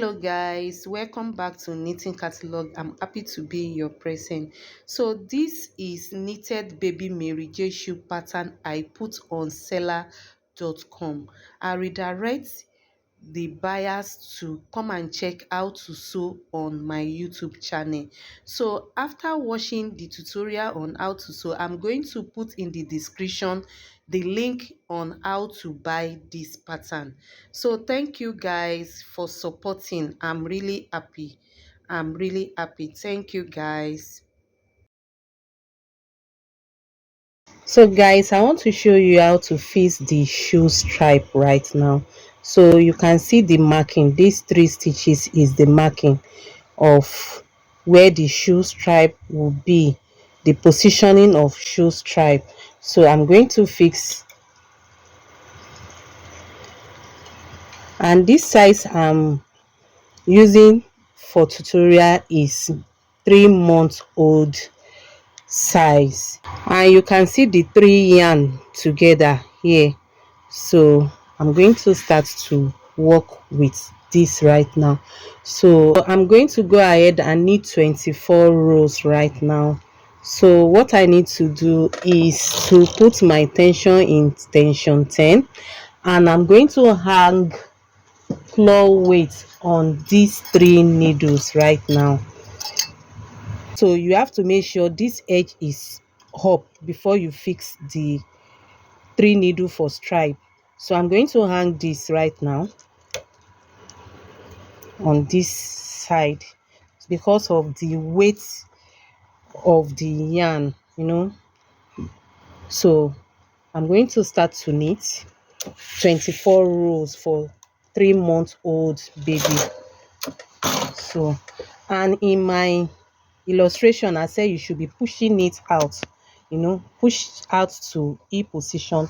Hello guys, welcome back to knitting catalog. I'm happy to be in your present. So this is knitted baby Mary J shoe pattern I put on seller.com. I redirect the buyers to come and check how to sew on my YouTube channel. So after watching the tutorial on how to sew, I'm going to put in the description the link on how to buy this pattern. So thank you guys for supporting. I'm really happy. Thank you guys. So guys, I want to show you how to fix the shoe stripe right now. So you can see the marking. These 3 stitches is the marking of where the shoe stripe will be, the positioning of shoe stripe. So I'm going to fix, and this size I'm using for tutorial is 3 months old size, and you can see the 3 yarn together here. So I'm going to start to work with this right now. So I'm going to go ahead and knit 24 rows right now. So what I need to do is to put my tension in tension 10, and I'm going to hang claw weight on these 3 needles right now. So you have to make sure this edge is up before you fix the 3 needle for stripe. So I'm going to hang this right now on this side because of the weight of the yarn, So I'm going to start to knit 24 rows for 3 month old baby. So, and in my illustration I said you should be pushing it out, push out to E position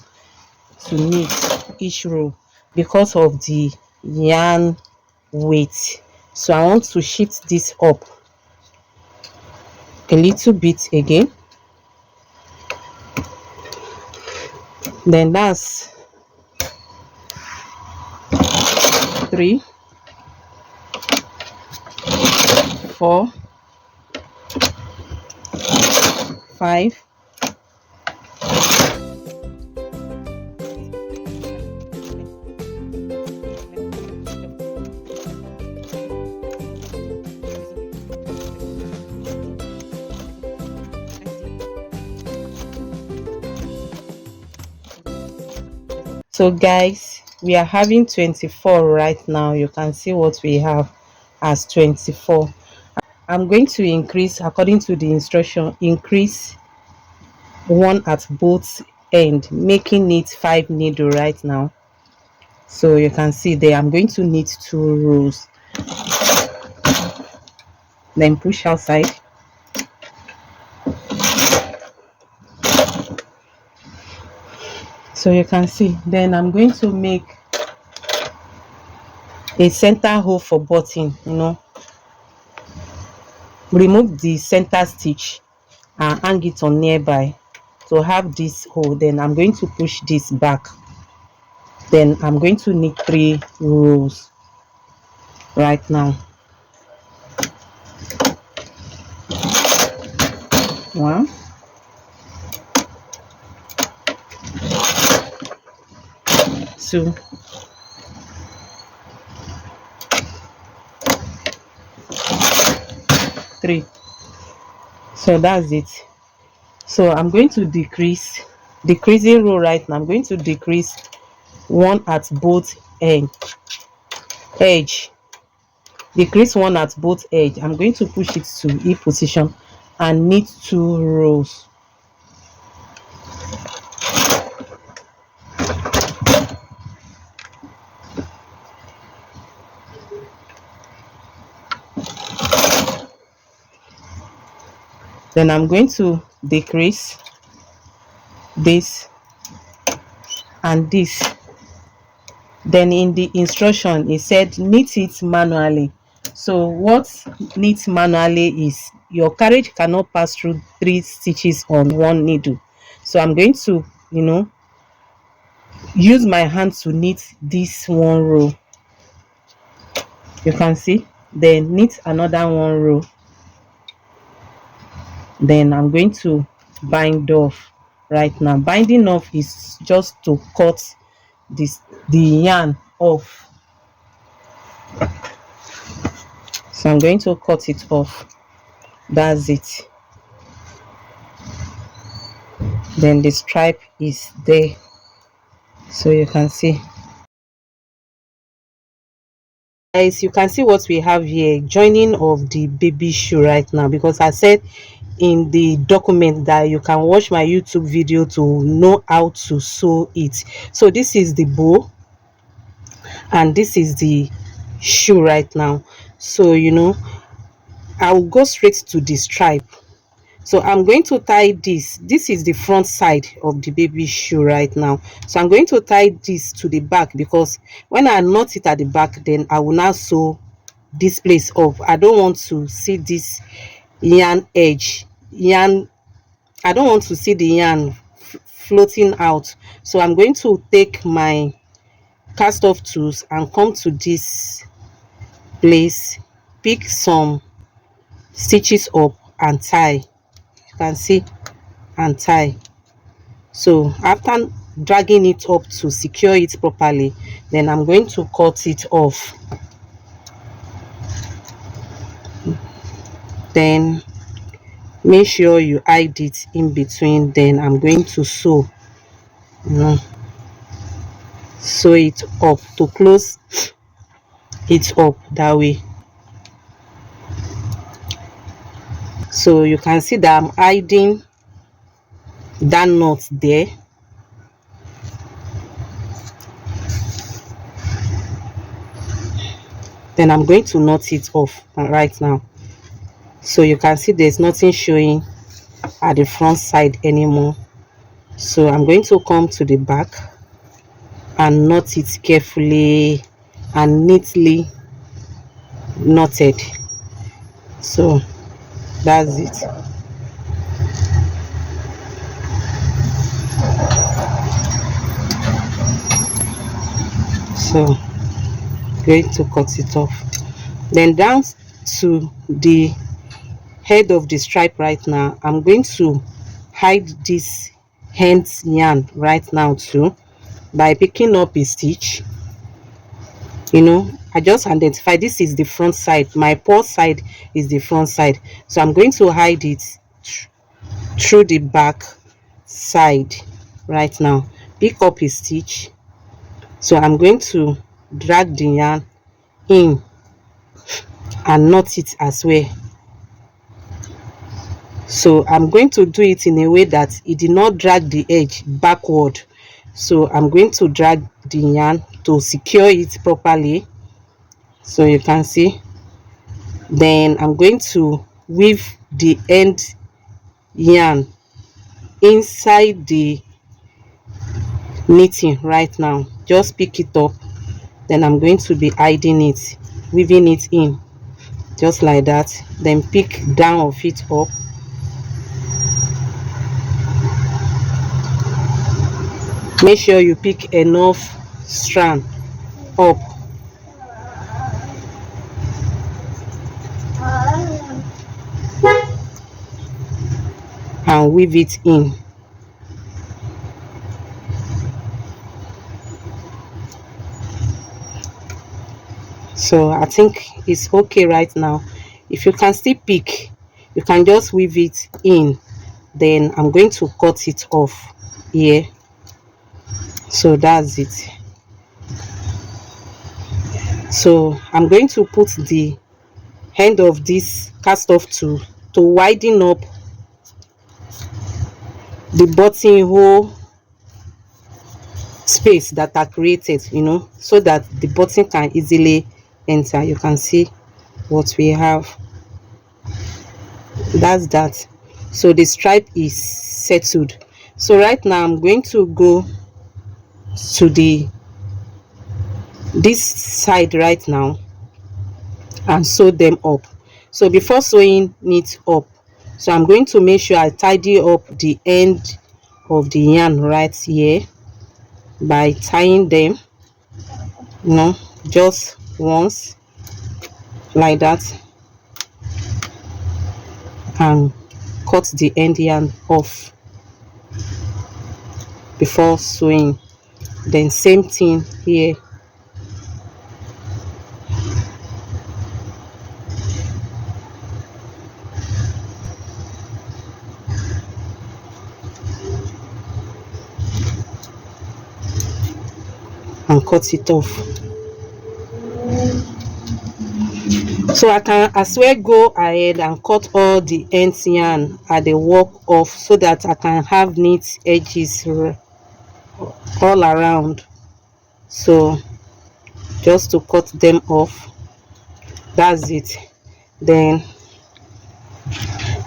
to knit each row because of the yarn weight. So I want to shift this up a little bit again, then that's 3, 4, 5, so guys, we are having 24 right now. You can see what we have as 24. I'm going to increase according to the instruction, increase one at both end, making it 5 needle right now. So you can see there I'm going to knit 2 rows, then push outside, so you can see. Then I'm going to make a center hole for button, remove the center stitch and hang it on nearby to have this hole. Then I'm going to push this back, then I'm going to knit 3 rows right now. 1, 2, 3. So that's it. So I'm going to decreasing row right now. I'm going to decrease one at both edge, decrease one at both edge. I'm going to push it to E position and knit 2 rows. Then I'm going to decrease this and this. Then in the instruction it said knit it manually. So what knit manually is, your carriage cannot pass through 3 stitches on 1 needle. So I'm going to use my hand to knit this 1 row. You can see. Then knit another one row. Then I'm going to bind off right now. Binding off is just to cut this the yarn off. So I'm going to cut it off. That's it. Then the stripe is there, so you can see. Guys, you can see what we have here, joining of the baby shoe right now, because I said in the document that you can watch my YouTube video to know how to sew it. So this is the bow and this is the shoe right now. So I'll go straight to the stripe. So I'm going to tie this is the front side of the baby shoe right now. So I'm going to tie this to the back, because when I knot it at the back, then I will now sew this place up. I don't want to see this yarn edge yarn I don't want to see the yarn floating out. So I'm going to take my cast off tools and come to this place, pick some stitches up and tie. You can see, and tie. So after dragging it up to secure it properly, then I'm going to cut it off. Then make sure you hide it in between. Then I'm going to sew sew it up to close it up that way. So you can see that I'm hiding that knot there. Then I'm going to knot it off right now. So you can see there's nothing showing at the front side anymore. So I'm going to come to the back and knot it carefully and neatly knotted. So that's it. So going to cut it off. Then down to the head of the stripe right now, I'm going to hide this hand yarn right now too by picking up a stitch. I just identify this is the front side, my paw side is the front side, so I'm going to hide it through the back side right now. Pick up a stitch. So I'm going to drag the yarn in and knot it as well. So I'm going to do it in a way that it did not drag the edge backward. So I'm going to drag the yarn to secure it properly, so you can see. Then I'm going to weave the end yarn inside the knitting right now. Just pick it up, then I'm going to be hiding it, weaving it in just like that. Then pick down of it up. Make sure you pick enough strand up and weave it in. So I think it's okay right now. If you can still pick, you can just weave it in. Then I'm going to cut it off here. So that's it. So I'm going to put the end of this cast off tool to widen up the buttonhole space that are created, so that the button can easily enter. You can see what we have. That's that. So the stripe is settled. So right now I'm going to go to this side right now and sew them up. So before sewing it up, so I'm going to make sure I tidy up the end of the yarn right here by tying them just once. like that, and cut the end yarn off before sewing. Then same thing here. And cut it off. So I can as well go ahead and cut all the ends yarn at the work off, so that I can have neat edges all around. So just to cut them off, that's it. Then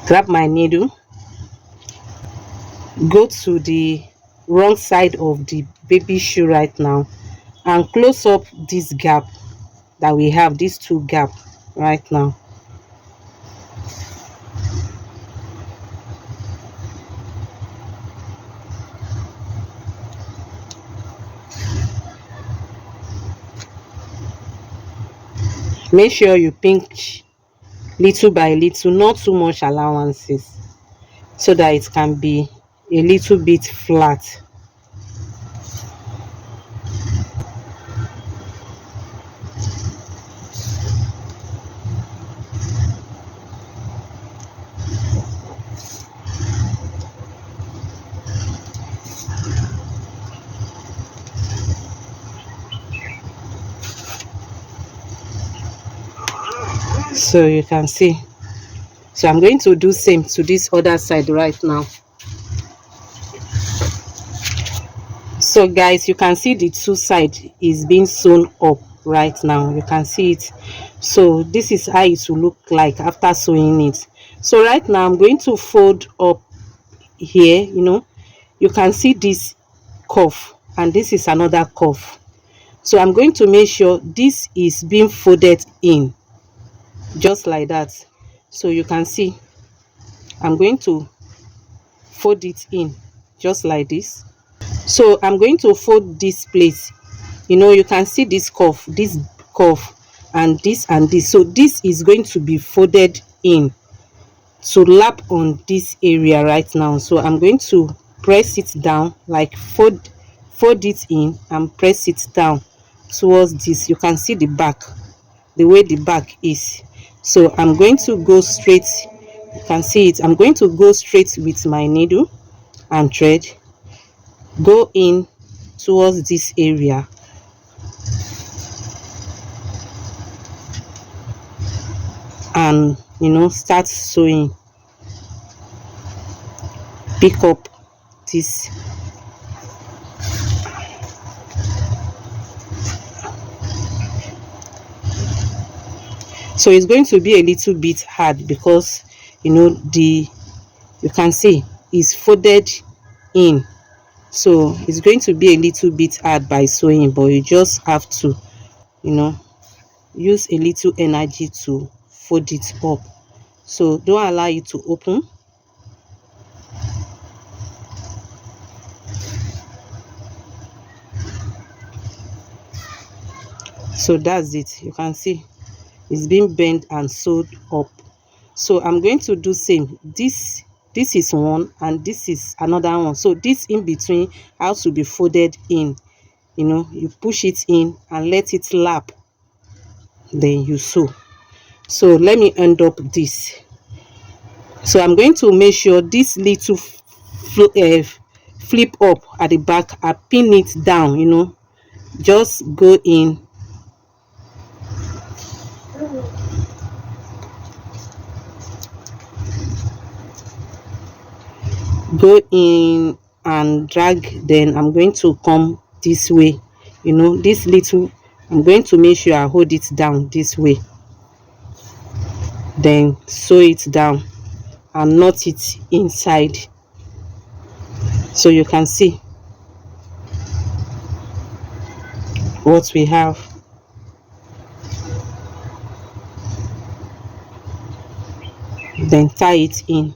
grab my needle, go to the wrong side of the baby shoe right now, and close up this gap that we have, these two gap right now. Make sure you pinch little by little, not too much allowances, so that it can be a little bit flat. So you can see. So I'm going to do same to this other side right now. So guys, you can see the two side is being sewn up right now. You can see it. So this is how it will look like after sewing it. So right now I'm going to fold up here. You can see this cuff, and this is another cuff. So I'm going to make sure this is being folded in just like that. So you can see I'm going to fold it in just like this. So I'm going to fold this place. You can see this cuff, and this and this. So this is going to be folded in to lap on this area right now. So I'm going to press it down, like fold it in and press it down towards this. You can see the back, the way the back is. So I'm going to go straight. You can see it. I'm going to go straight with my needle and thread, go in towards this area, and start sewing. Pick up this. So it's going to be a little bit hard because you can see it's folded in. So it's going to be a little bit hard by sewing, but you just have to use a little energy to fold it up. So don't allow it to open. So that's it. You can see it's being bent and sewed up. So I'm going to do same. This is one, and this is another one. So this in between has to be folded in. You push it in and let it lap, then you sew. So let me end up this. So I'm going to make sure this little flip up at the back, I pin it down. Just go in, and drag. Then I'm going to come this way. This little, I'm going to make sure I hold it down this way, then sew it down and knot it inside. So you can see what we have. Then tie it in,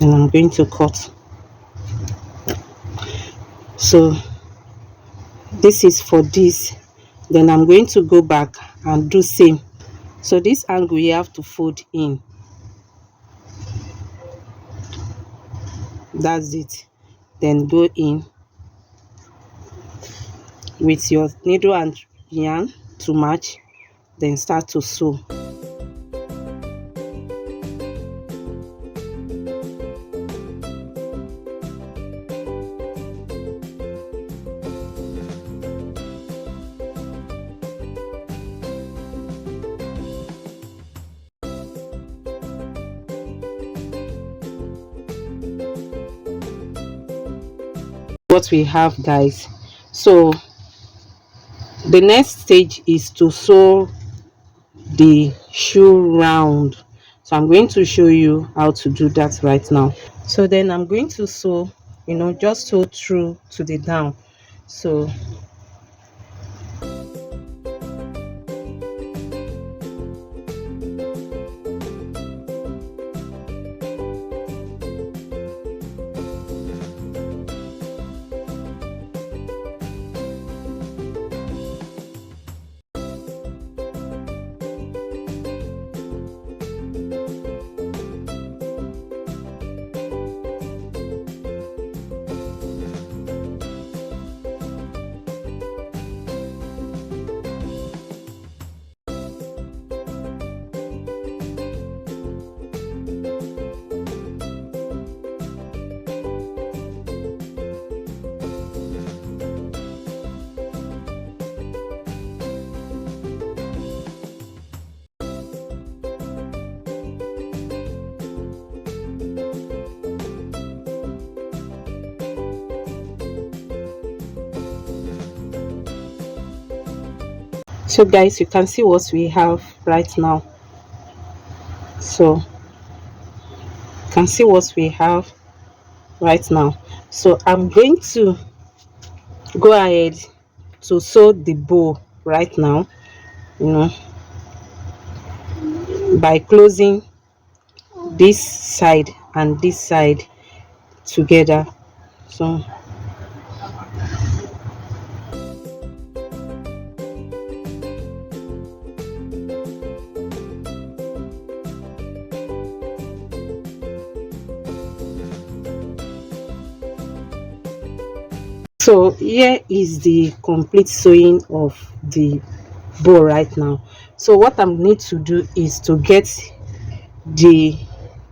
and I'm going to cut. So this is for this. Then I'm going to go back and do same. So this angle you have to fold in. That's it. Then go in with your needle and yarn to match, then start to sew. What we have, guys, so the next stage is to sew the shoe round. So I'm going to show you how to do that right now. So then I'm going to sew, just sew through to the down. So so guys, you can see what we have right now. So you can see what we have right now. So I'm going to go ahead to sew the bow right now, by closing this side and this side together. So here is the complete sewing of the bow right now. So what I need to do is to get the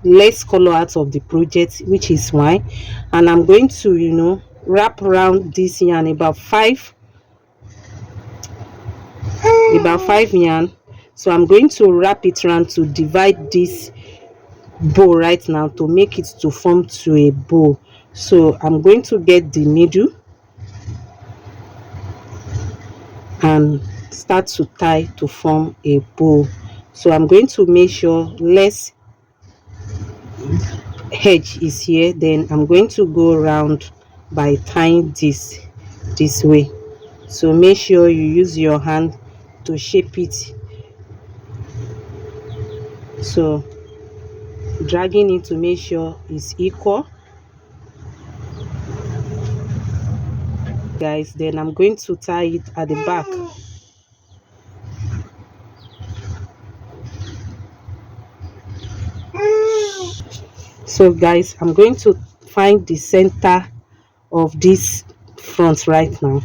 lace color out of the project, which is white, and I'm going to wrap around this yarn about five yarn. So I'm going to wrap it around to divide this bow right now to make it to form to a bow. So I'm going to get the needle and start to tie to form a bow. So I'm going to make sure less edge is here, then I'm going to go around by tying this way. So make sure you use your hand to shape it, so dragging it to make sure it's equal, guys. Then I'm going to tie it at the back. So guys, I'm going to find the center of this front right now,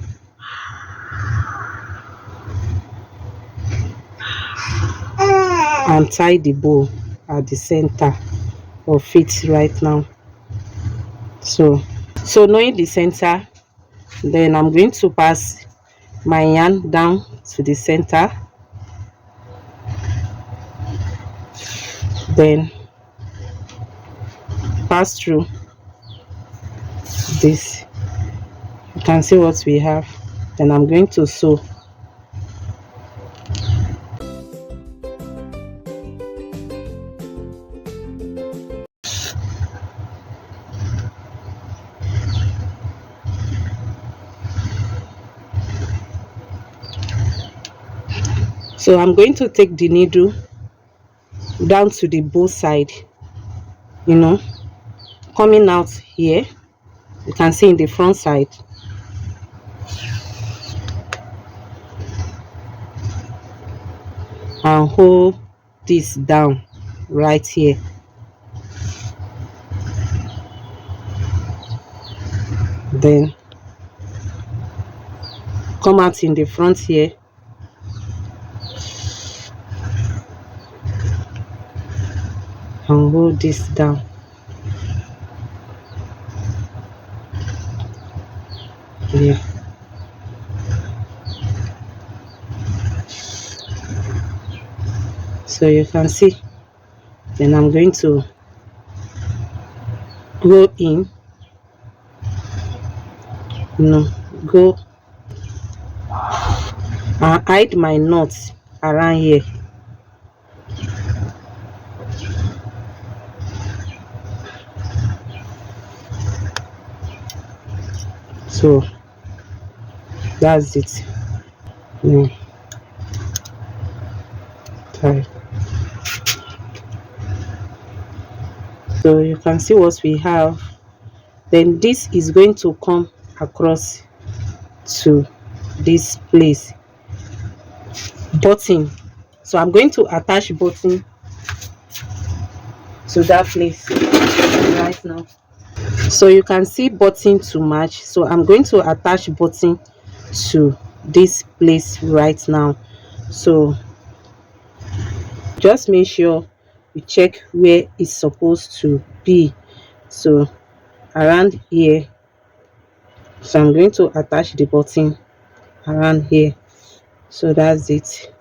and tie the bow at the center of it right now. So knowing the center, then I'm going to pass my yarn down to the center, then pass through this. You can see what we have. Then I'm going to sew. So I'm going to take the needle down to the bow side, coming out here. You can see in the front side. and hold this down right here. Then come out in the front here and hold this down. Yeah. So you can see. Then I'm going to go in, go and hide my knots around here. So that's it. Sorry. So you can see what we have. Then this is going to come across to this place, button. So I'm going to attach button to that place right now. So you can see button to match. So I'm going to attach button to this place right now. So just make sure you check where it's supposed to be. So around here. So I'm going to attach the button around here. So that's it.